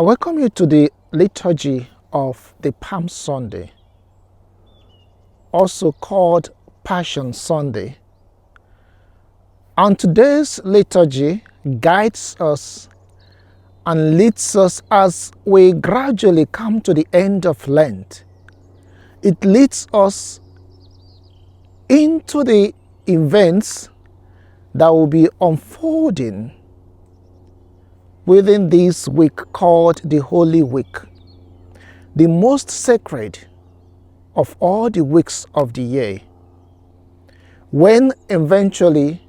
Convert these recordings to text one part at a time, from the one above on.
I welcome you to the liturgy of the Palm Sunday, also called Passion Sunday. And today's liturgy guides us and leads us as we gradually come to the end of Lent. It leads us into the events that will be unfolding within this week called the Holy Week, the most sacred of all the weeks of the year, when eventually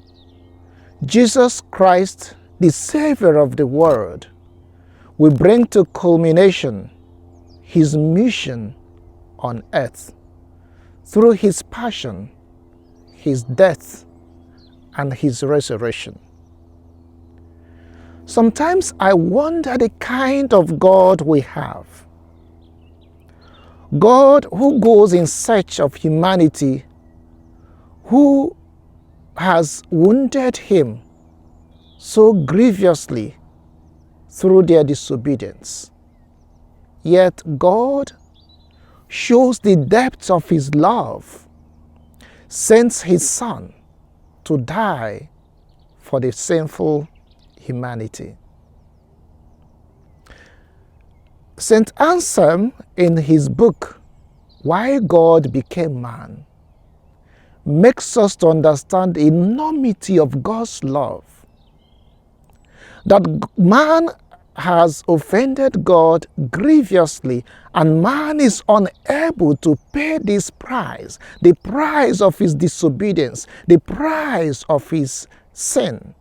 Jesus Christ, the Savior of the world, will bring to culmination his mission on earth through his passion, his death, and his resurrection. Sometimes I wonder the kind of God we have. God who goes in search of humanity, who has wounded him so grievously through their disobedience. Yet God shows the depth of his love, sends his Son to die for the sinful humanity. St. Anselm, in his book, Why God Became Man, makes us to understand the enormity of God's love. That man has offended God grievously, and man is unable to pay this price, the price of his disobedience, the price of his sin,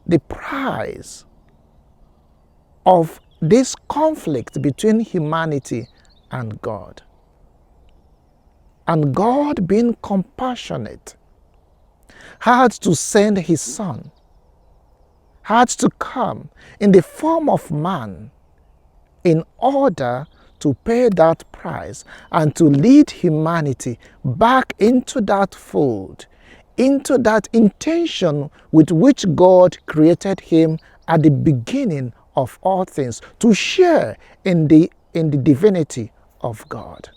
the price of this conflict between humanity and God. And God, being compassionate, had to send his Son, had to come in the form of man in order to pay that price and to lead humanity back into that fold, into that intention with which God created him at the beginning of all things, to share in the divinity of God.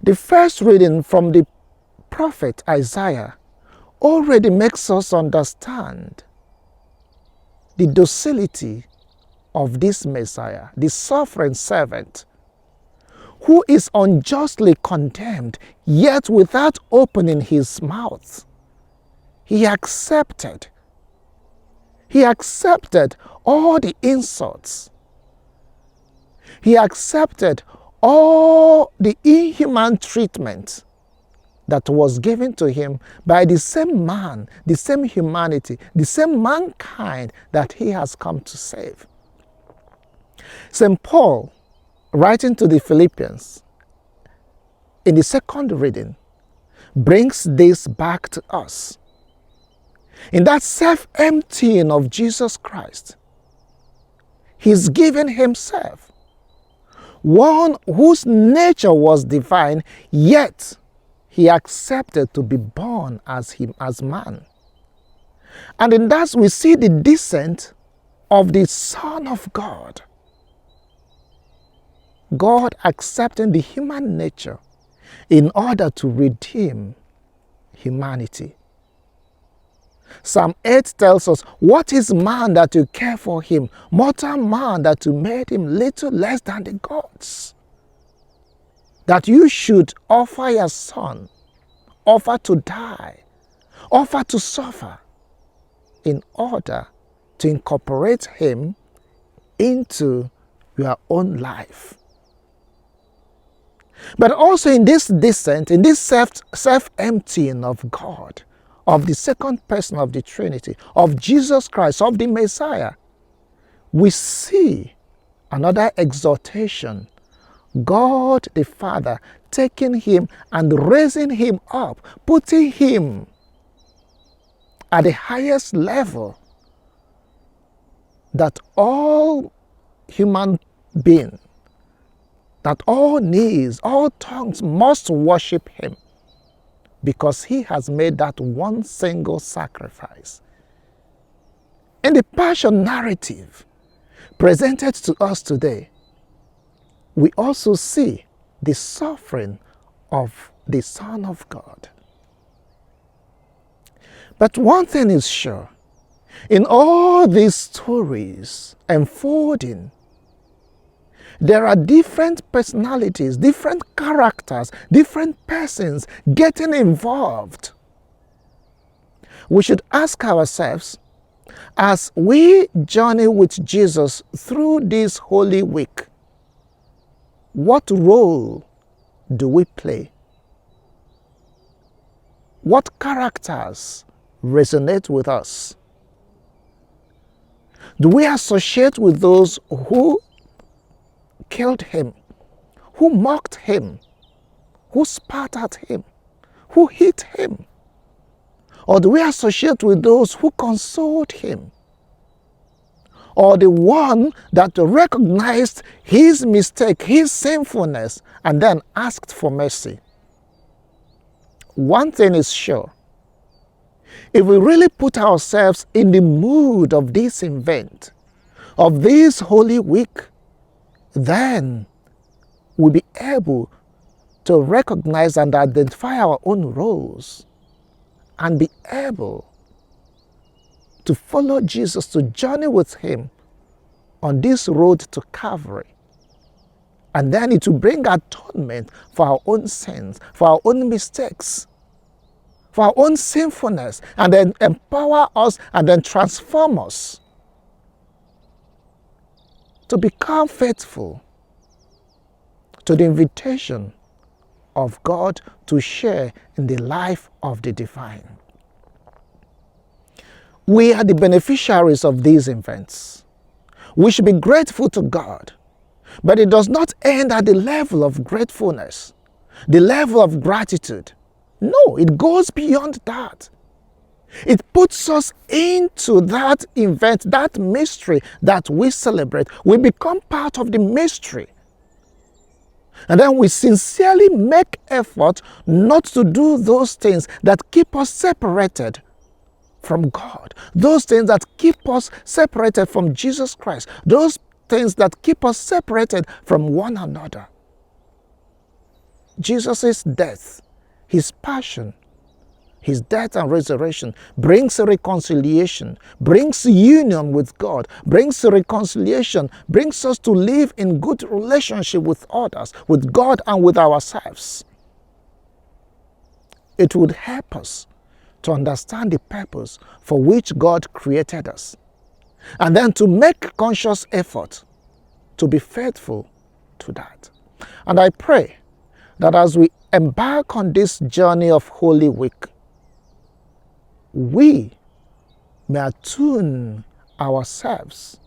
The first reading from the prophet Isaiah already makes us understand the docility of this Messiah, the suffering servant, who is unjustly condemned, yet without opening his mouth, he accepted all the insults. He accepted all the inhuman treatment that was given to him by the same man, the same humanity, the same mankind that he has come to save. St. Paul, writing to the Philippians, in the second reading, brings this back to us. In that self-emptying of Jesus Christ, he's given himself, one whose nature was divine, yet he accepted to be born as man. And in that we see the descent of the Son of God. God accepting the human nature in order to redeem humanity. Psalm 8 tells us, what is man that you care for him? Mortal man that you made him little less than the gods. That you should offer your Son, offer to die, offer to suffer, in order to incorporate him into your own life. But also in this descent, in this self-emptying of God, of the second person of the Trinity, of Jesus Christ, of the Messiah, we see another exaltation. God the Father taking him and raising him up, putting him at the highest level that all human beings, that all knees, all tongues must worship him, because he has made that one single sacrifice. In the passion narrative presented to us today, we also see the suffering of the Son of God. But one thing is sure, in all these stories unfolding, there are different personalities, different characters, different persons getting involved. We should ask ourselves, as we journey with Jesus through this Holy Week, what role do we play? What characters resonate with us? Do we associate with those who killed him, who mocked him, who spat at him, who hit him? Or do we associate with those who consoled him? Or the one that recognized his mistake, his sinfulness, and then asked for mercy? One thing is sure. If we really put ourselves in the mood of this event, of this Holy Week, then we'll be able to recognize and identify our own roles and be able to follow Jesus, to journey with him on this road to Calvary. And then it will bring atonement for our own sins, for our own mistakes, for our own sinfulness, and then empower us and then transform us to become faithful to the invitation of God to share in the life of the divine. We are the beneficiaries of these events. We should be grateful to God, but it does not end at the level of gratefulness, the level of gratitude. No, it goes beyond that. It puts us into that event, that mystery that we celebrate. We become part of the mystery. And then we sincerely make effort not to do those things that keep us separated from God, those things that keep us separated from Jesus Christ, those things that keep us separated from one another. Jesus' death, his passion, his death and resurrection brings reconciliation, brings union with God, brings reconciliation, brings us to live in good relationship with others, with God and with ourselves. It would help us to understand the purpose for which God created us, and then to make conscious effort to be faithful to that. And I pray that as we embark on this journey of Holy Week, we may attune ourselves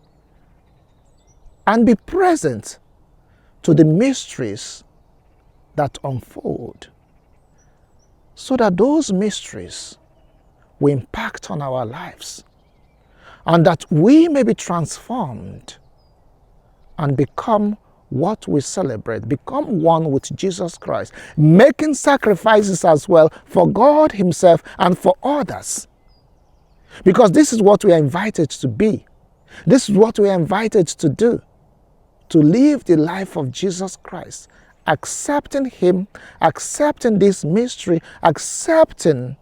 and be present to the mysteries that unfold, so that those mysteries will impact on our lives, and that we may be transformed and become what we celebrate, become one with Jesus Christ, making sacrifices as well for God himself and for others. Because this is what we are invited to be. This is what we are invited to do, to live the life of Jesus Christ, accepting him, accepting this mystery, accepting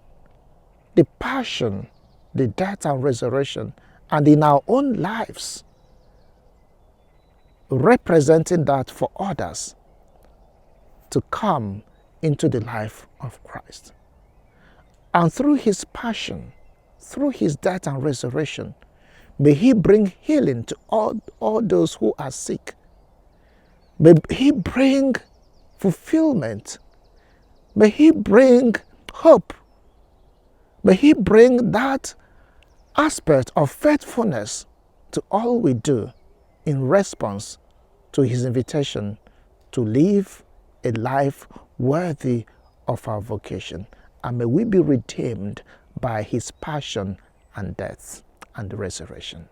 the passion, the death and resurrection, and in our own lives, representing that for others to come into the life of Christ. And through his passion, through his death and resurrection, may he bring healing to all those who are sick. May he bring fulfillment. May he bring hope. May he bring that aspect of faithfulness to all we do in response to his invitation to live a life worthy of our vocation. And may we be redeemed by his passion and death and resurrection.